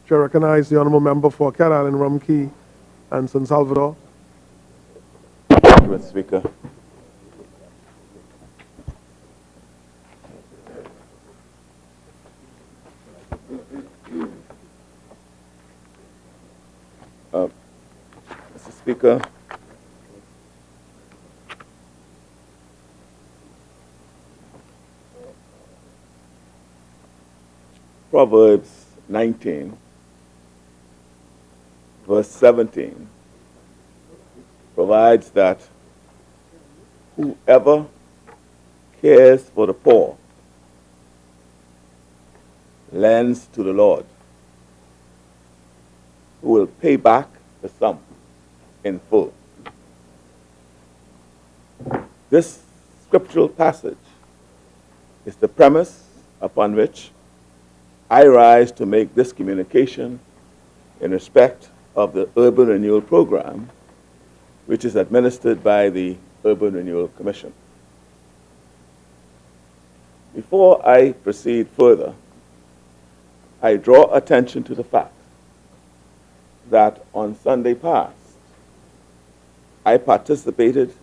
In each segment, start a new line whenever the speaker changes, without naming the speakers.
Chair, recognize the honourable member for Cat Island, Rumkey, and San Salvador.
Thank you, Mr. Speaker. Mr. Speaker, Proverbs 19, verse 17, provides that whoever cares for the poor lends to the Lord, who will pay back the sum in full. This scriptural passage is the premise upon which I rise to make this communication in respect of the Urban Renewal Program, which is administered by the Urban Renewal Commission. Before I proceed further, I draw attention to the fact that on Sunday past, I participated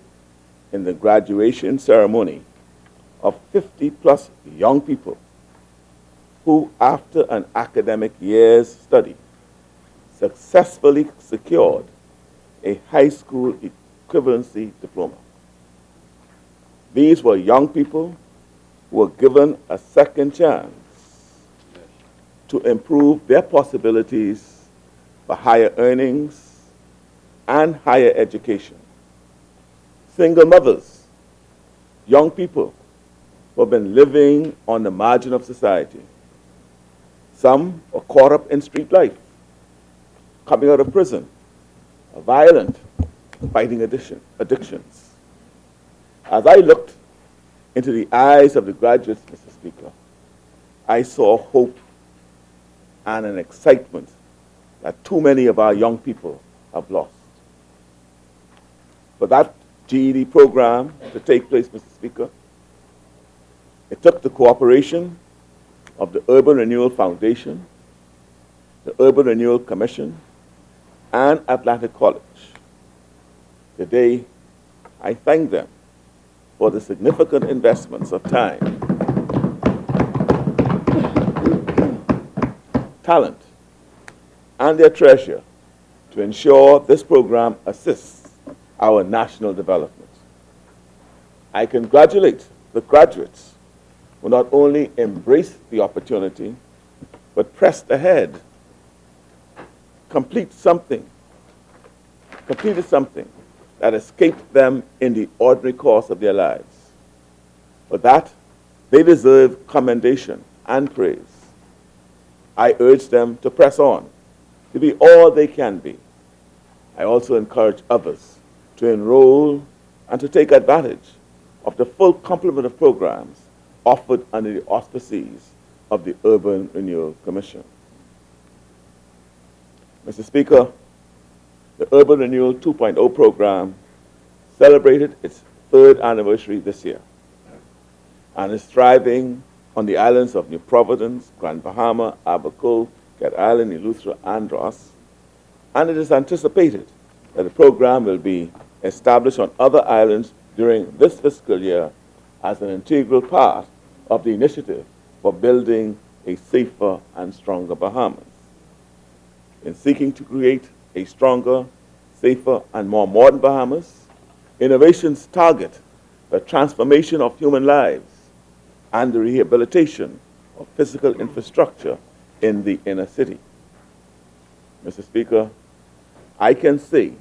in the graduation ceremony of 50+ young people who, after an academic year's study, successfully secured a high school equivalency diploma. These were young people who were given a second chance to improve their possibilities for higher earnings and higher education. Single mothers, young people who have been living on the margin of society. Some were caught up in street life, coming out of prison, violent, fighting addictions. As I looked into the eyes of the graduates, Mr. Speaker, I saw hope and an excitement that too many of our young people have lost. For that GED program to take place, Mr. Speaker, it took the cooperation of the Urban Renewal Foundation, the Urban Renewal Commission, and Atlantic College. Today, I thank them for the significant investments of time, talent, and their treasure to ensure this program assists our national development. I congratulate the graduates who not only embraced the opportunity, but pressed ahead, completed something that escaped them in the ordinary course of their lives. For that, they deserve commendation and praise. I urge them to press on, to be all they can be. I also encourage others to enroll and to take advantage of the full complement of programs offered under the auspices of the Urban Renewal Commission. Mr. Speaker, the Urban Renewal 2.0 program celebrated its 3rd anniversary this year and is thriving on the islands of New Providence, Grand Bahama, Abaco, Cat Island, Eleuthera, and Ross, and it is anticipated that the program will be established on other islands during this fiscal year as an integral part of the initiative for building a safer and stronger Bahamas. In seeking to create a stronger, safer, and more modern Bahamas, innovations target the transformation of human lives and the rehabilitation of physical infrastructure in the inner city. Mr. Speaker, I can say,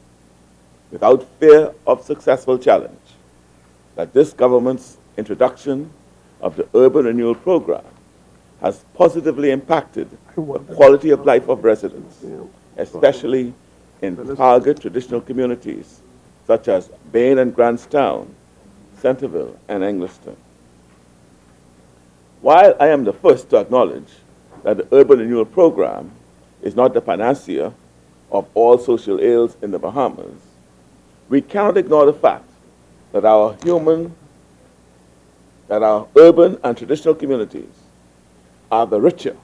without fear of successful challenge, that this government's introduction of the Urban Renewal Program has positively impacted the quality of life of residents, especially in target traditional communities such as Bain and Grantstown, Centerville, and Engliston. While I am the first to acknowledge that the Urban Renewal Program is not the panacea of all social ills in the Bahamas, we cannot ignore the fact that our urban and traditional communities are the richer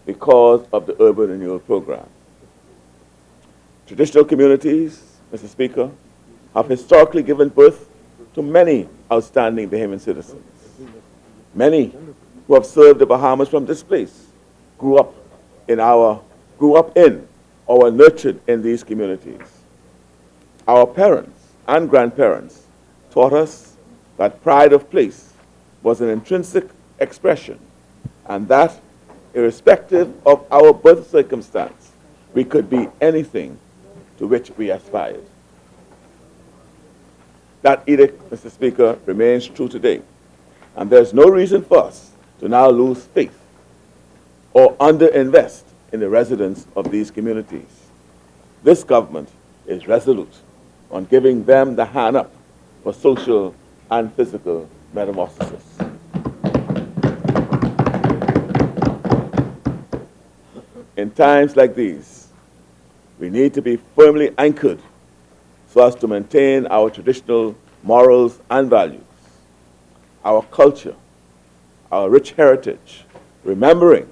because of the urban renewal program. Traditional communities, Mr. Speaker, have historically given birth to many outstanding Bahamian citizens. Many who have served the Bahamas from this place grew up in or were nurtured in these communities. Our parents and grandparents taught us that pride of place was an intrinsic expression, and that irrespective of our birth circumstance, we could be anything to which we aspired. That edict, Mr. Speaker, remains true today, and there's no reason for us to now lose faith or underinvest in the residents of these communities. This government is resolute on giving them the hand up for social and physical metamorphosis. In times like these, we need to be firmly anchored so as to maintain our traditional morals and values, our culture, our rich heritage, remembering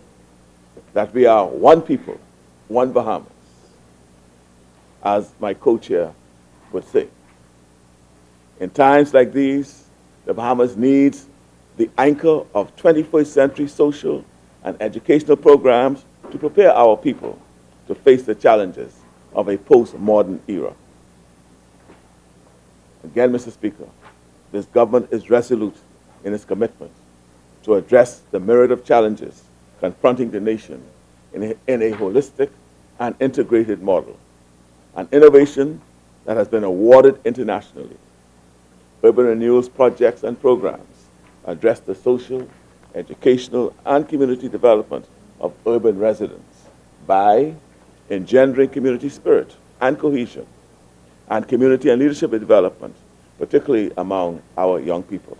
that we are one people, one Bahamas, as my co-chair would say. In times like these, the Bahamas needs the anchor of 21st century social and educational programs to prepare our people to face the challenges of a post-modern era. Again, Mr. Speaker, this government is resolute in its commitment to address the myriad of challenges confronting the nation in a holistic and integrated model, an innovation that has been awarded internationally. Urban Renewal's projects and programs address the social, educational, and community development of urban residents by engendering community spirit and cohesion, and community and leadership development, particularly among our young people,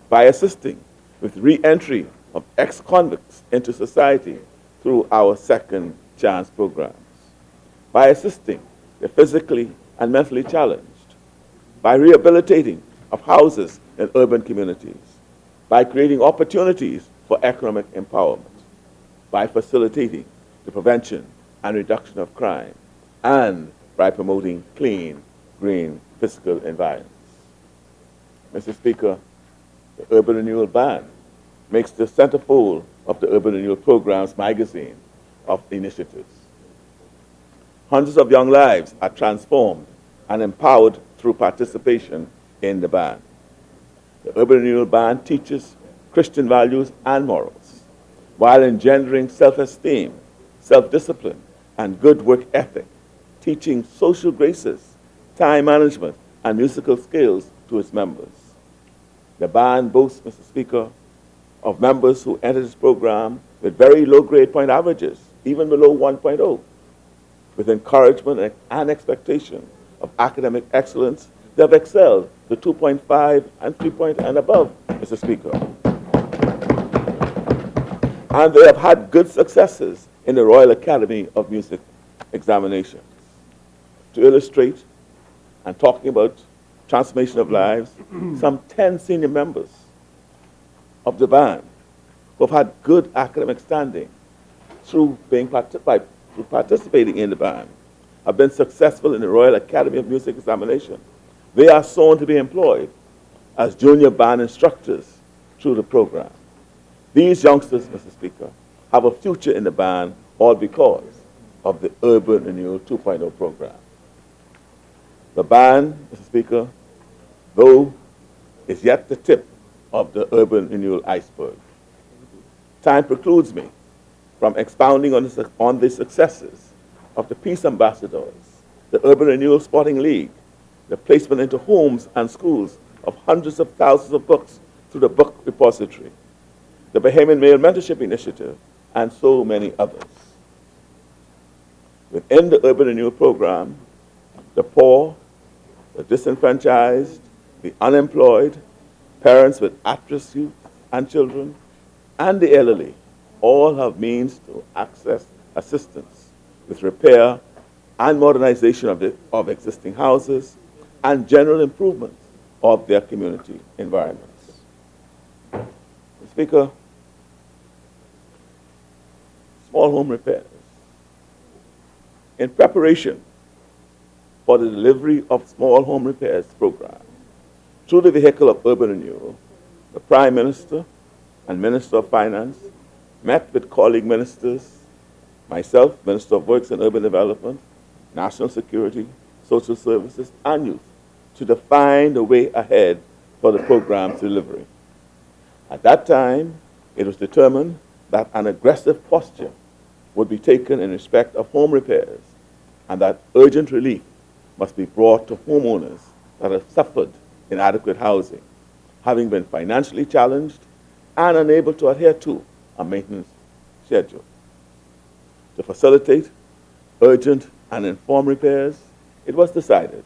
by assisting with re-entry of ex-convicts into society through our second chance programs, by assisting the physically and mentally challenged, by rehabilitating of houses in urban communities, by creating opportunities for economic empowerment, by facilitating the prevention and reduction of crime, and by promoting clean, green, physical environments. Mr. Speaker, the Urban Renewal Band makes the centerfold of the Urban Renewal Program's magazine of initiatives. Hundreds of young lives are transformed and empowered through participation in the band. The Urban Renewal Band teaches Christian values and morals, while engendering self-esteem, self-discipline, and good work ethic, teaching social graces, time management, and musical skills to its members. The band boasts, Mr. Speaker, of members who enter this program with very low grade point averages, even below 1.0, with encouragement and expectation of academic excellence. They have excelled to 2.5 and 3 and above, Mr. Speaker. And they have had good successes in the Royal Academy of Music examinations. To illustrate and talking about transformation of lives, some 10 senior members of the band who have had good academic standing through participating in the band have been successful in the Royal Academy of Music examination. They are soon to be employed as junior band instructors through the program. These youngsters, Mr. Speaker, have a future in the band, all because of the Urban Renewal 2.0 program. The band, Mr. Speaker, though, is yet the tip of the Urban Renewal iceberg. Time precludes me from expounding on the successes of the Peace Ambassadors, the Urban Renewal Sporting League, the placement into homes and schools of hundreds of thousands of books through the book repository, the Bahamian Male Mentorship Initiative, and so many others. Within the Urban Renewal program, the poor, the disenfranchised, the unemployed, parents with at-risk youth and children, and the elderly all have means to access assistance with repair and modernization of existing houses and general improvement of their community environments. Speaker, small home repairs. In preparation for the delivery of small home repairs program through the vehicle of urban renewal, the Prime Minister and Minister of Finance met with colleague ministers, myself, Minister of Works and Urban Development, National Security, Social Services, and Youth, to define the way ahead for the program's delivery. At that time, it was determined that an aggressive posture would be taken in respect of home repairs and that urgent relief must be brought to homeowners that have suffered inadequate housing, having been financially challenged and unable to adhere to a maintenance schedule. To facilitate urgent and informed repairs, it was decided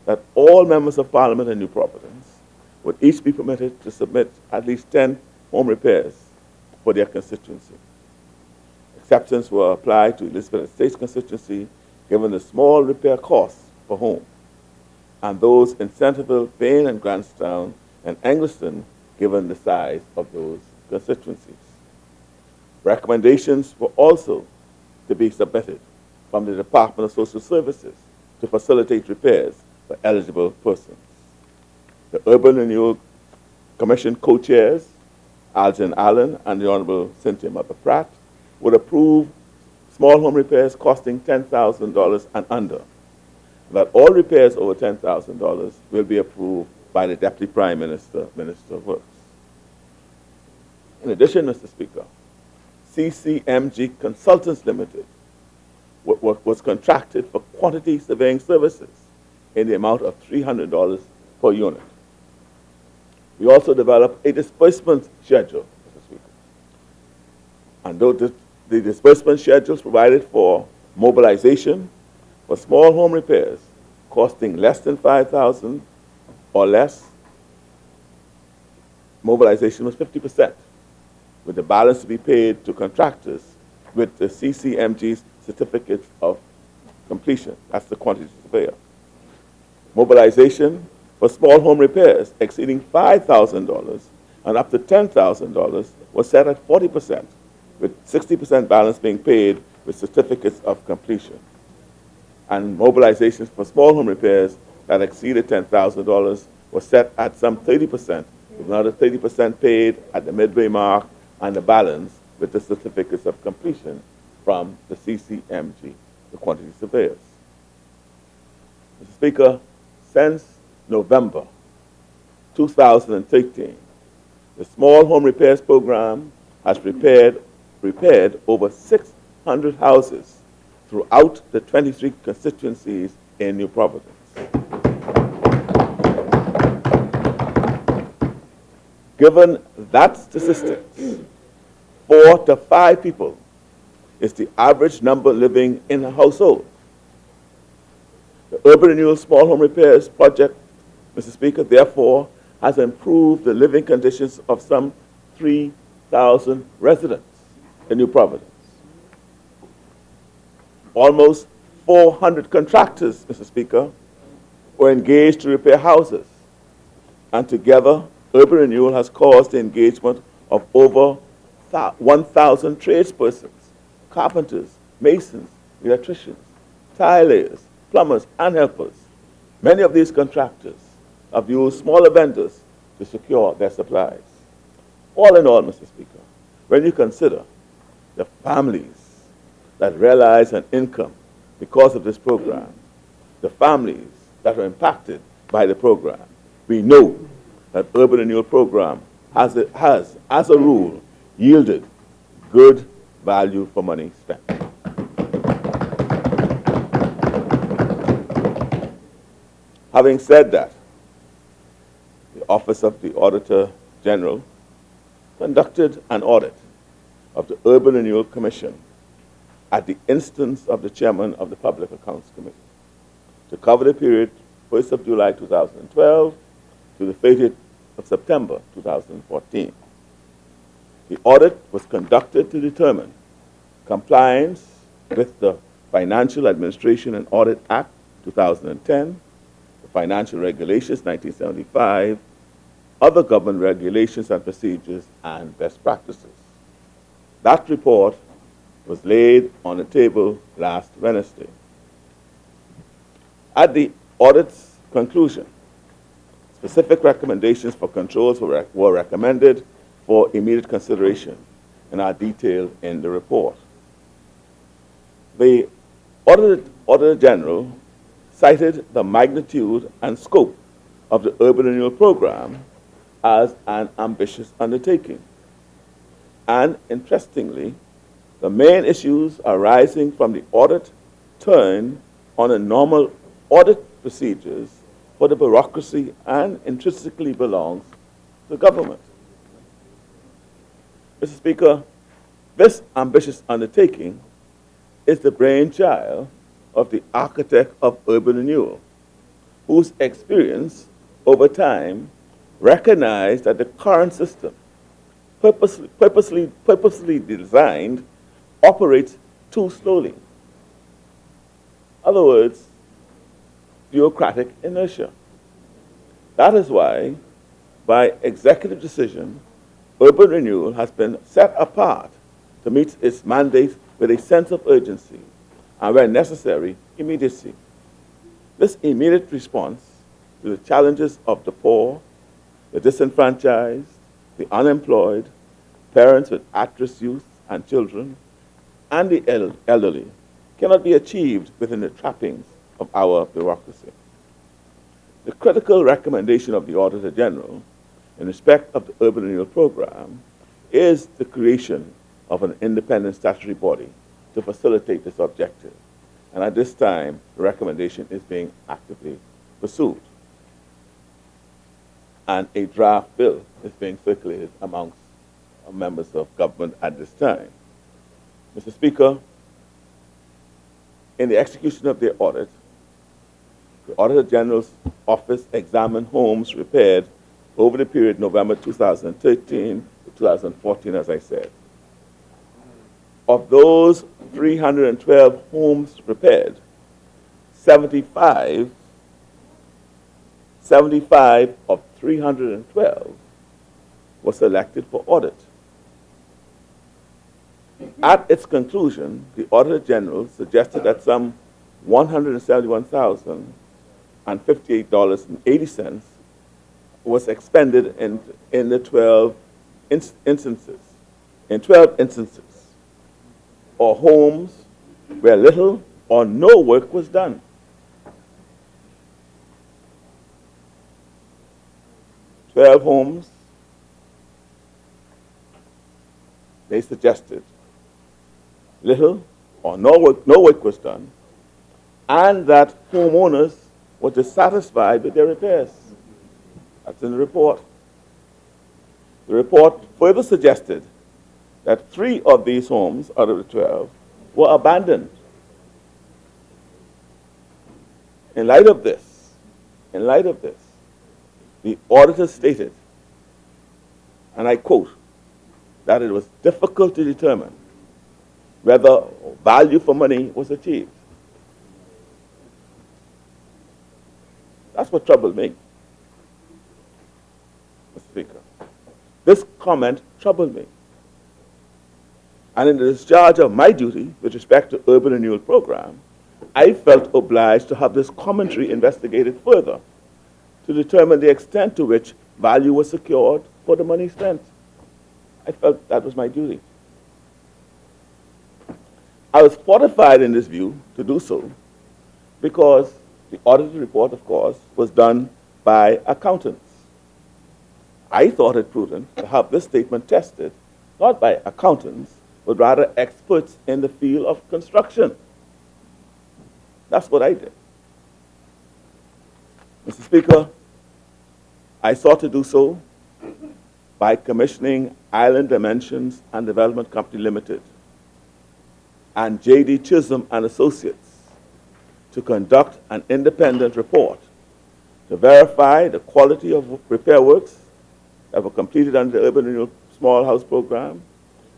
that all members of Parliament in New Providence would each be permitted to submit at least 10 home repairs for their constituency. Exceptions were applied to Elizabeth Estates constituency given the small repair costs per home, and those in Centerville, Payne, and Grantstown, and Engliston given the size of those constituencies. Recommendations were also to be submitted from the Department of Social Services to facilitate repairs for eligible persons. The Urban Renewal Commission co-chairs, Algernon Allen and the Honorable Cynthia Mother Pratt, would approve small home repairs costing $10,000 and under. That all repairs over $10,000 will be approved by the Deputy Prime Minister, Minister of Works. In addition, Mr. Speaker, CCMG Consultants Limited was contracted for quantity surveying services in the amount of $300 per unit. We also developed a disbursement schedule, Mr. Speaker. And though the disbursement schedules provided for mobilization for small home repairs costing less than $5,000 or less, mobilization was 50%, with the balance to be paid to contractors with the CCMG's certificates of completion. That's the quantity surveyor. Mobilization for small home repairs exceeding $5,000 and up to $10,000 was set at 40%, with 60% balance being paid with certificates of completion. And mobilizations for small home repairs that exceeded $10,000 was set at some 30%, with another 30% paid at the midway mark and the balance with the certificates of completion from the CCMG, the quantity surveyors. Mr. Speaker, since November 2013, the Small Home Repairs Program has repaired over 600 houses throughout the 23 constituencies in New Providence. Given that statistics, 4 to 5 people is the average number living in a household. The Urban Renewal Small Home Repairs Project, Mr. Speaker, therefore, has improved the living conditions of some 3,000 residents in New Providence. Almost 400 contractors, Mr. Speaker, were engaged to repair houses, and together, Urban Renewal has caused the engagement of over 1,000 tradespersons, carpenters, masons, electricians, tile layers, plumbers, and helpers. Many of these contractors have used smaller vendors to secure their supplies. All in all, Mr. Speaker, when you consider the families that realize an income because of this program, the families that are impacted by the program, we know that Urban Renewal Program has, as a rule, yielded good value for money spent. Having said that, the Office of the Auditor General conducted an audit of the Urban Renewal Commission at the instance of the chairman of the Public Accounts Committee to cover the period 1st of July 2012 to the 30th of September 2014. The audit was conducted to determine compliance with the Financial Administration and Audit Act 2010, the Financial Regulations 1975, other government regulations and procedures, and best practices. That report was laid on the table last Wednesday. At the audit's conclusion, specific recommendations for controls were recommended for immediate consideration and are detailed in the report. The Auditor General cited the magnitude and scope of the urban renewal program as an ambitious undertaking. And interestingly, the main issues arising from the audit turn on the normal audit procedures for the bureaucracy and intrinsically belongs to government. Mr. Speaker, this ambitious undertaking is the brainchild of the architect of urban renewal, whose experience over time recognized that the current system, purposely designed, operates too slowly. In other words, bureaucratic inertia. That is why, by executive decision, urban renewal has been set apart to meet its mandate with a sense of urgency and, where necessary, immediacy. This immediate response to the challenges of the poor, the disenfranchised, the unemployed, parents with at-risk youth and children, and the elderly cannot be achieved within the trappings of our bureaucracy. The critical recommendation of the Auditor General in respect of the Urban Renewal Program is the creation of an independent statutory body to facilitate this objective. And at this time, the recommendation is being actively pursued. And a draft bill is being circulated amongst members of government at this time. Mr. Speaker, in the execution of their audit, the Auditor General's Office examined homes repaired over the period November 2013 to 2014, as I said. Of those 312 homes repaired, 75 of 312 were selected for audit. At its conclusion, the Auditor General suggested that some $171,058.80 was expended in the 12 instances, or homes where little or no work was done. Homes, they suggested little or no work was done, and that homeowners were dissatisfied with their repairs. That's in the report. The report further suggested that 3 of these homes out of the 12 were abandoned. In light of this, the auditor stated, and I quote, that it was difficult to determine whether value for money was achieved. That's what troubled me, Mr. Speaker. This comment troubled me. And in the discharge of my duty with respect to Urban Renewal Program, I felt obliged to have this commentary investigated further to determine the extent to which value was secured for the money spent. I felt that was my duty. I was fortified in this view to do so because the audit report, of course, was done by accountants. I thought it prudent to have this statement tested, not by accountants, but rather experts in the field of construction. That's what I did. Mr. Speaker, I sought to do so by commissioning Island Dimensions and Development Company Limited and J.D. Chisholm and Associates to conduct an independent report to verify the quality of repair works that were completed under the Urban Renewal Small House Program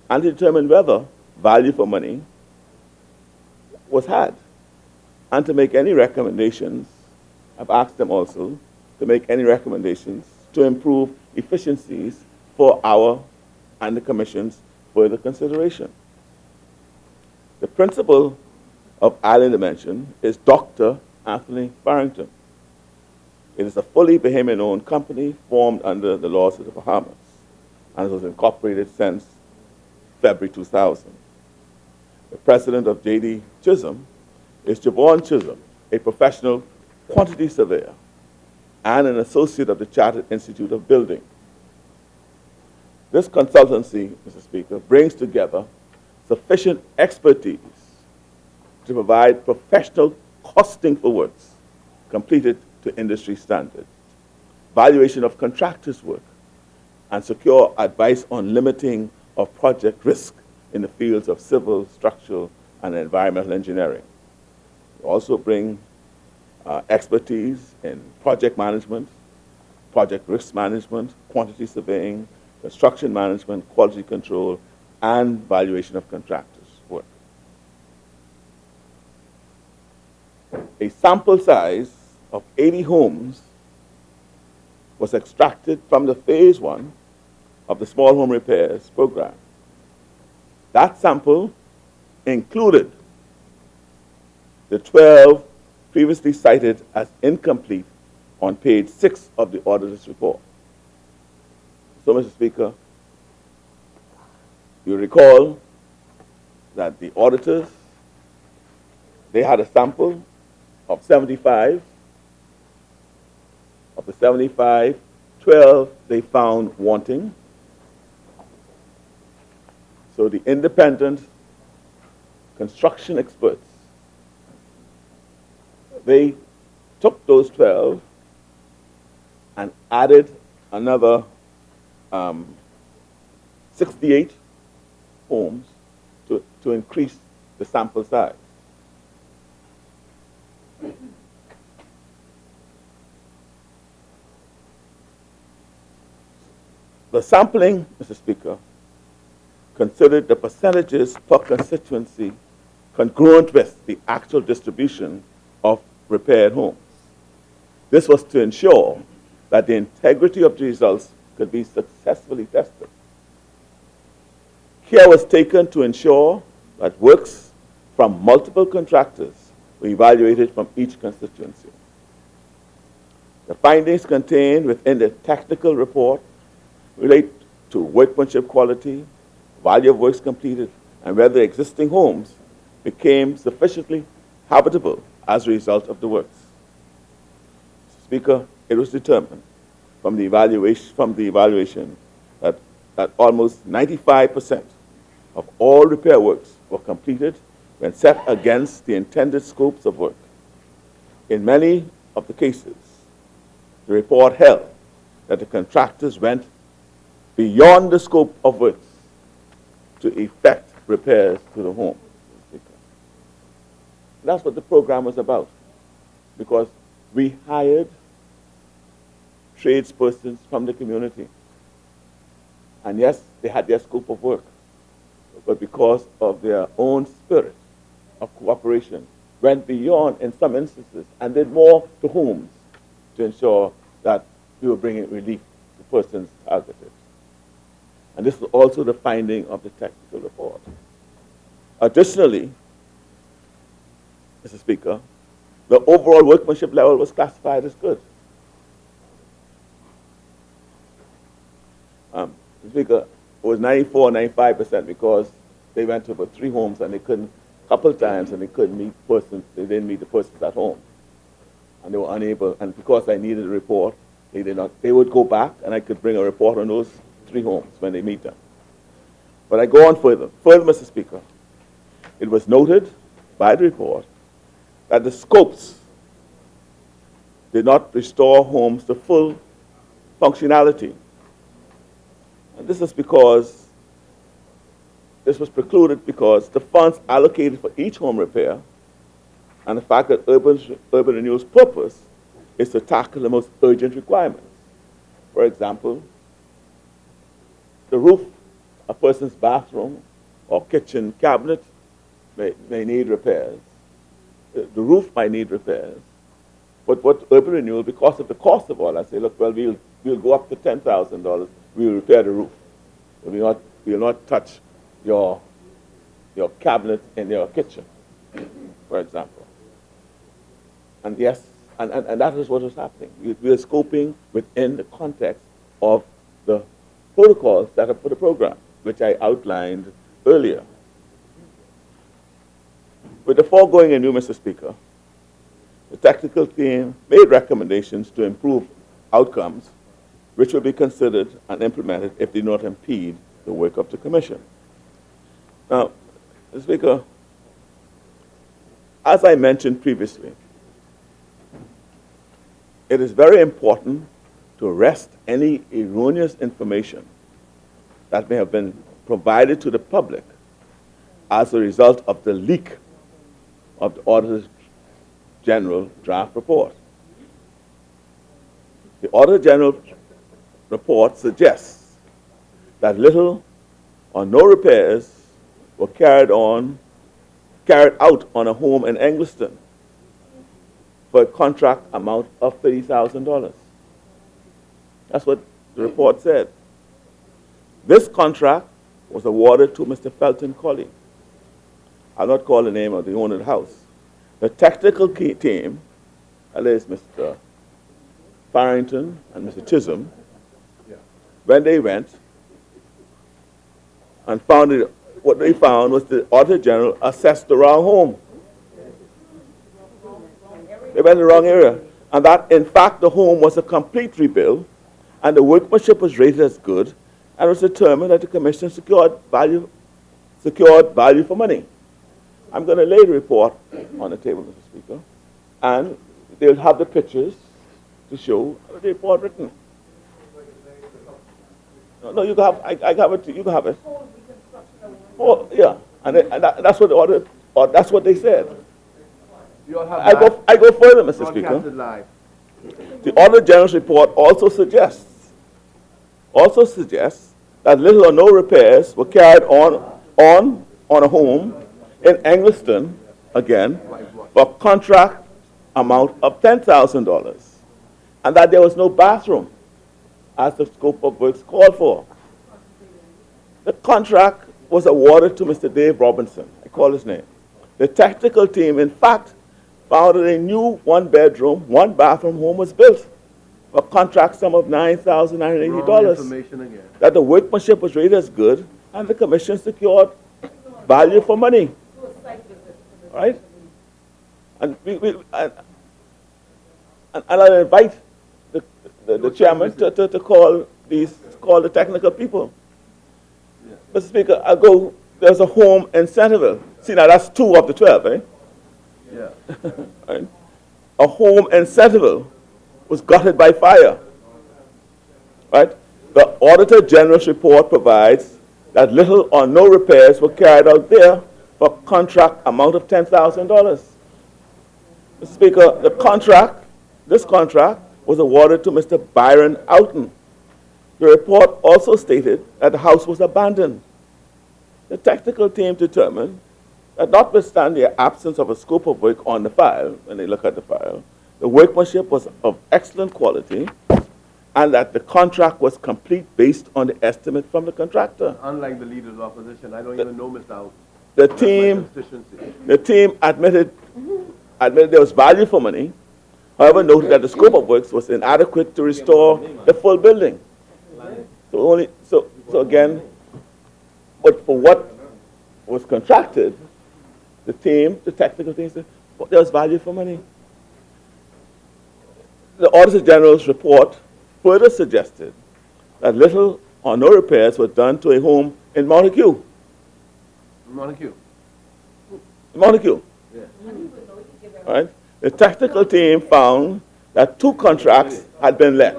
and to determine whether value for money was had, and to make any recommendations. I've asked them also to make any recommendations to improve efficiencies for our and the Commission's further consideration. The principal of Island Dimension is Dr. Anthony Barrington. It is a fully Bahamian-owned company formed under the laws of the Bahamas and was incorporated since February 2000. The president of J.D. Chisholm is Javon Chisholm, a professional quantity surveyor and an associate of the Chartered Institute of Building. This consultancy, Mr. Speaker, brings together sufficient expertise to provide professional costing for works completed to industry standard, valuation of contractors' work, and secure advice on limiting of project risk in the fields of civil, structural, and environmental engineering. We also bring expertise in project management, project risk management, quantity surveying, construction management, quality control, and valuation of contractors' work. A sample size of 80 homes was extracted from the phase 1 of the small home repairs program. That sample included the 12 previously cited as incomplete on page 6 of the auditor's report. So, Mr. Speaker, you recall that the auditors, they had a sample of 75. Of the 75, 12 they found wanting. So the independent construction experts, they took those 12 and added another 68 homes to increase the sample size. The sampling, Mr. Speaker, considered the percentages per constituency congruent with the actual distribution of repaired homes. This was to ensure that the integrity of the results could be successfully tested. Care was taken to ensure that works from multiple contractors were evaluated from each constituency. The findings contained within the technical report relate to workmanship quality, value of works completed, and whether existing homes became sufficiently habitable as a result of the works. Speaker, it was determined from the evaluation that almost 95% of all repair works were completed when set against the intended scopes of work. In many of the cases, the report held that the contractors went beyond the scope of works to effect repairs to the home. That's what the program was about, because we hired tradespersons from the community. And yes, they had their scope of work, but because of their own spirit of cooperation, went beyond in some instances and did more to homes to ensure that we were bringing relief to persons targeted. And this is also the finding of the technical report. Additionally, Mr. Speaker, the overall workmanship level was classified as good. Mr. Speaker, it was 94, 95% because they went to about 3 homes and they couldn't, a couple of times, and they couldn't meet persons, they didn't meet the persons at home. And they were unable, and because I needed a report, they did not, they would go back and I could bring a report on those 3 homes when they meet them. But I go on further. Further, Mr. Speaker, it was noted by the report that the scopes did not restore homes to full functionality. And this is because, this was precluded because the funds allocated for each home repair and the fact that urban renewal's purpose is to tackle the most urgent requirements. For example, the roof, a person's bathroom or kitchen cabinet may need repairs. The roof might need repairs. But what urban renewal, because of the cost of all, I say, look, well, we'll go up to $10,000. We'll repair the roof. We will not touch your your cabinet in your kitchen, for example. And yes, and that is what is happening. We are scoping within the context of the protocols that are for the program, which I outlined earlier. With the foregoing in view, Mr. Speaker, the technical team made recommendations to improve outcomes, which will be considered and implemented if they do not impede the work of the Commission. Now, Mr. Speaker, as I mentioned previously, it is very important to arrest any erroneous information that may have been provided to the public as a result of the leak of the Auditor General draft report. The Auditor General report suggests that little or no repairs were carried out on a home in Engliston for a contract amount of $30,000. That's what the report said. This contract was awarded to Mr. Felton Colley. I'll not call the name of the owner of the house. The technical team, that is Mr. Farrington and Mr. Chisholm, when they went and found it, what they found was the Auditor General assessed the wrong home. They went in the wrong area. And that, in fact, the home was a complete rebuild, and the workmanship was rated as good, and it was determined that the Commission secured value for money. I'm going to lay the report on the table, Mr. Speaker, and they'll have the pictures to show the report written. No, you can have. I have it. You can have it. Oh, yeah, and that's what the order. Or that's what they said. I go further, Mr. Speaker. The Auditor General's report also suggests that little or no repairs were carried on a home in Engliston, again, for a contract amount of $10,000, and that there was no bathroom, as the scope of works called for. The contract was awarded to Mr. Dave Robinson. I call his name. The technical team, in fact, found that a new one-bedroom, one-bathroom home was built for a contract sum of $9,980. That the workmanship was rated as good, and the Commission secured value for money. Right? And I'll invite the chairman to call the technical people. Mr. Speaker, there's a home in Centerville. See, now that's 2 of the 12, eh? Yeah. Right? A home in Centerville was gutted by fire. Right? The Auditor General's report provides that little or no repairs were carried out there for a contract amount of $10,000. Mr. Speaker, this contract was awarded to Mr. Byron Oughton. The report also stated that the house was abandoned. The technical team determined that notwithstanding the absence of a scope of work on the file, when they look at the file, the workmanship was of excellent quality, and that the contract was complete based on the estimate from the contractor.
Unlike the leader of the opposition, I don't even know Mr. Oughton.
The team admitted there was value for money, however noted that the scope of works was inadequate to restore the full building. So again, but for what was contracted, the technical team said, well, there was value for money. The Auditor General's report further suggested that little or no repairs were done to a home in Montague.
Montague.
Yeah. All right. The technical team found that 2 contracts had been let.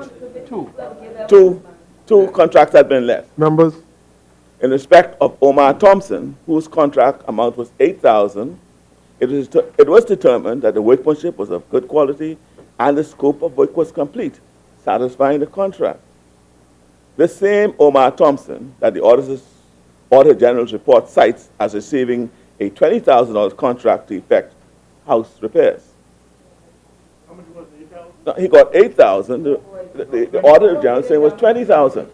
Two contracts had been let.
Members?
In respect of Omar Thompson, whose contract amount was $8,000, it was determined that the workmanship was of good quality and the scope of work was complete, satisfying the contract. The same Omar Thompson that the Auditor General's report cites as receiving a $20,000 contract to effect house repairs.
How much was it? $8,000?
No, he got $8,000. The Auditor General saying it was $20,000.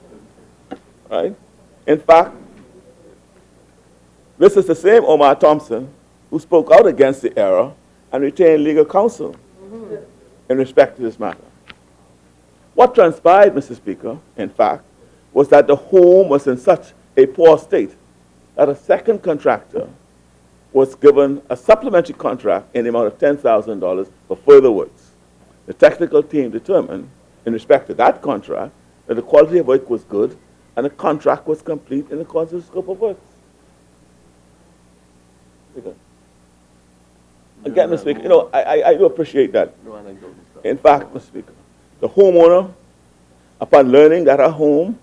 Right? In fact, This is the same Omar Thompson who spoke out against the error and retained legal counsel in respect to this matter. What transpired, Mr. Speaker, in fact, was that the home was in such a poor state that a second contractor was given a supplementary contract in the amount of $10,000 for further works. The technical team determined, in respect to that contract, that the quality of work was good and the contract was complete in accordance with the scope of works. Again, Mr. Speaker, I do appreciate that.
No anecdote, Mr.
In fact, Mr. Speaker, the homeowner, upon learning that her home,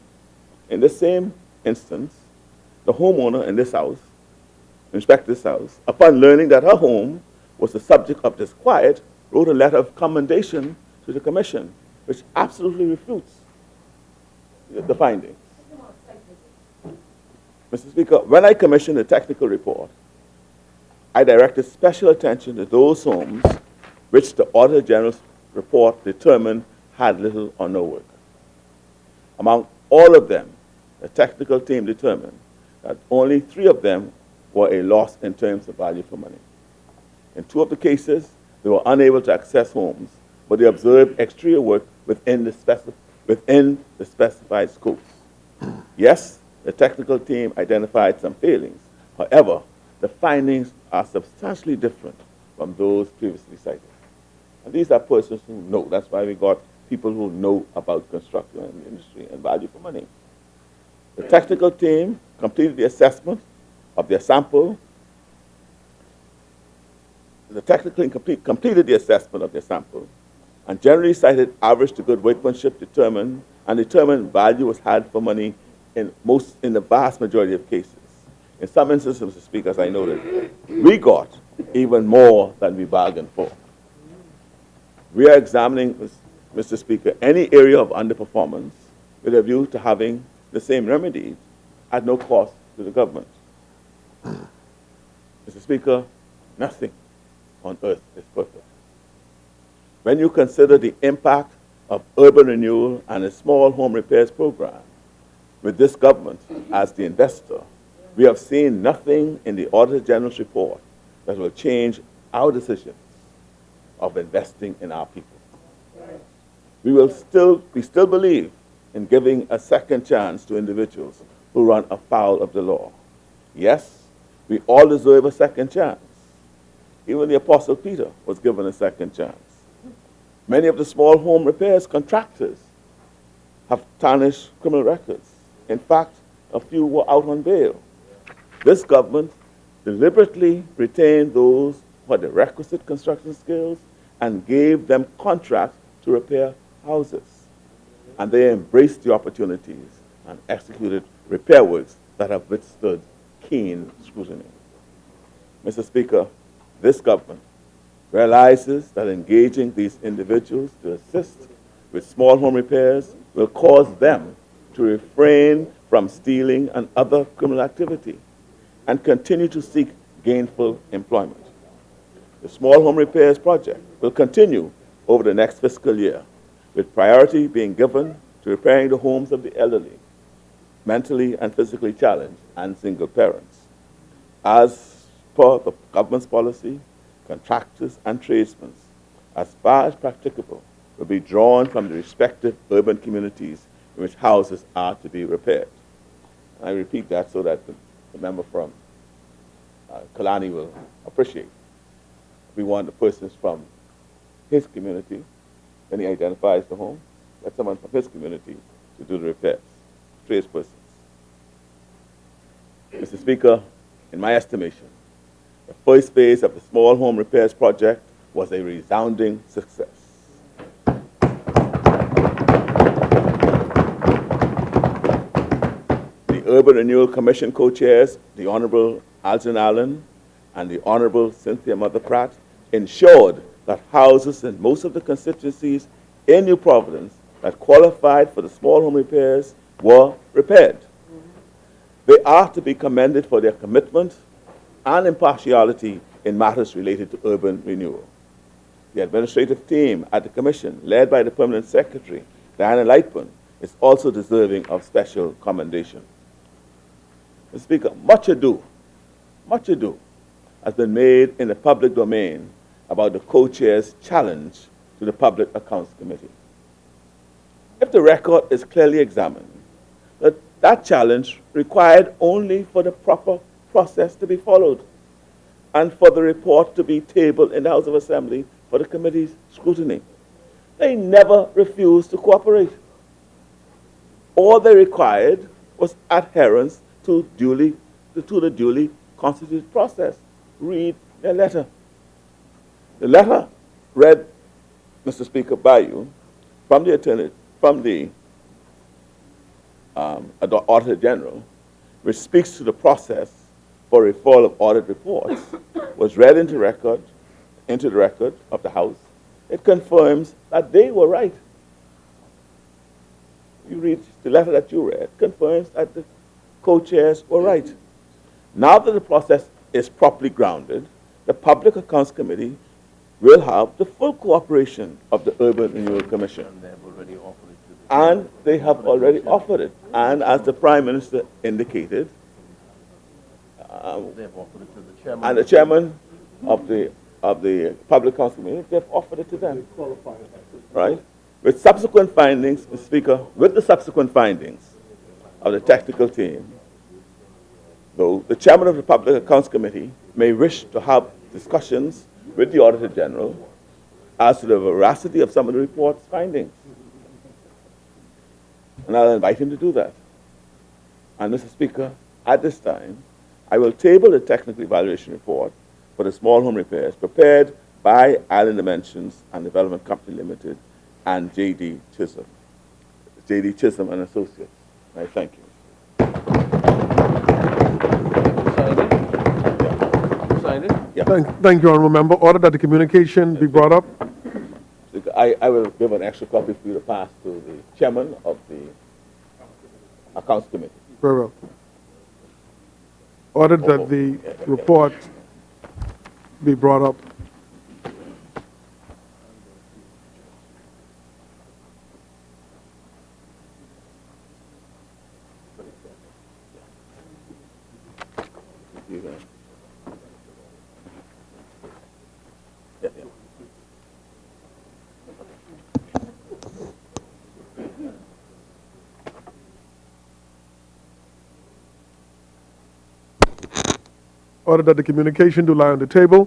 in the same instance, the homeowner in this house, in respect to this house, upon learning that her home was the subject of disquiet, wrote a letter of commendation to the Commission, which absolutely refutes the findings. Mr. Speaker, when I commissioned the technical report, I directed special attention to those homes which the Auditor General's report determined had little or no work. Among all of them, the technical team determined that only 3 of them were a loss in terms of value for money. In 2 of the cases, they were unable to access homes, but they observed exterior work within the specified scopes. Yes, the technical team identified some failings. However, the findings are substantially different from those previously cited. And these are persons who know. That's why we got people who know about construction and industry and value for money. The technical team completed the assessment of their sample. The technical team completed the assessment of their sample and generally cited average to good workmanship determined value was had for money in the vast majority of cases. In some instances, Mr. Speaker, as I noted, we got even more than we bargained for. We are examining, Mr. Speaker, any area of underperformance with a view to having the same remedies at no cost to the government. Mr. Speaker, nothing on earth is perfect. When you consider the impact of urban renewal and a small home repairs program, with this government as the investor, we have seen nothing in the Auditor General's report that will change our decisions of investing in our people. We still believe in giving a second chance to individuals who run afoul of the law. Yes, we all deserve a second chance. Even the Apostle Peter was given a second chance. Many of the small home repairs contractors have tarnished criminal records. In fact, a few were out on bail. This government deliberately retained those who had the requisite construction skills and gave them contracts to repair houses. And they embraced the opportunities and executed repair works that have withstood keen scrutiny. Mr. Speaker, this government realizes that engaging these individuals to assist with small home repairs will cause them to refrain from stealing and other criminal activity and continue to seek gainful employment. The small home repairs project will continue over the next fiscal year, with priority being given to repairing the homes of the elderly, mentally and physically challenged, and single parents. As per the government's policy, contractors and tradesmen, as far as practicable, will be drawn from the respective urban communities in which houses are to be repaired. And I repeat that so that the member from Kalani will appreciate. We want the persons from his community, when he identifies the home, let someone from his community to do the repairs, tradespersons. Mr. Speaker, in my estimation, the first phase of the small home repairs project was a resounding success. The Urban Renewal Commission co-chairs, the Honorable Alton Allen and the Honorable Cynthia Mother Pratt, ensured that houses in most of the constituencies in New Providence that qualified for the small home repairs were repaired. They are to be commended for their commitment and impartiality in matters related to urban renewal. The administrative team at the Commission, led by the Permanent Secretary, Diana Lightburn, is also deserving of special commendation. Mr. Speaker, much ado much ado has been made in the public domain about the co-chair's challenge to the Public Accounts Committee. If the record is clearly examined, that challenge required only for the proper process to be followed and for the report to be tabled in the House of Assembly for the committee's scrutiny. They never refused to cooperate. All they required was adherence to the duly constituted process. Read their letter. The letter read, Mr. Speaker, by you from the Auditor General, which speaks to the process for referral of audit reports, was read into the record of the House. It confirms that they were right. You read the letter that you read, confirms that the co-chairs were right. Now that the process is properly grounded, the Public Accounts Committee will have the full cooperation of the Urban Renewal Commission.
And they have already offered it to the.
And they have already offered it. And as the Prime Minister indicated,
They have offered it to the chairman.
and the chairman of the Public Accounts Committee, they've offered it to them. Right? With subsequent findings, Mr. Speaker, with the subsequent findings of the technical team, though the chairman of the Public Accounts Committee may wish to have discussions with the Auditor General as to the veracity of some of the report's findings. And I'll invite him to do that. And Mr. Speaker, at this time, I will table the technical evaluation report for the small home repairs prepared by Island Dimensions and Development Company Limited and J.D. Chisholm and Associates. I thank you.
You signed it?
Yeah.
Thank you, Honourable Member. Order that the communication be brought up.
I will give an extra copy for you to pass to the chairman of the Accounts Committee.
Very well. Ordered that the report be brought up.
You go. Yeah, yeah.
Order that the communication do lie on the table.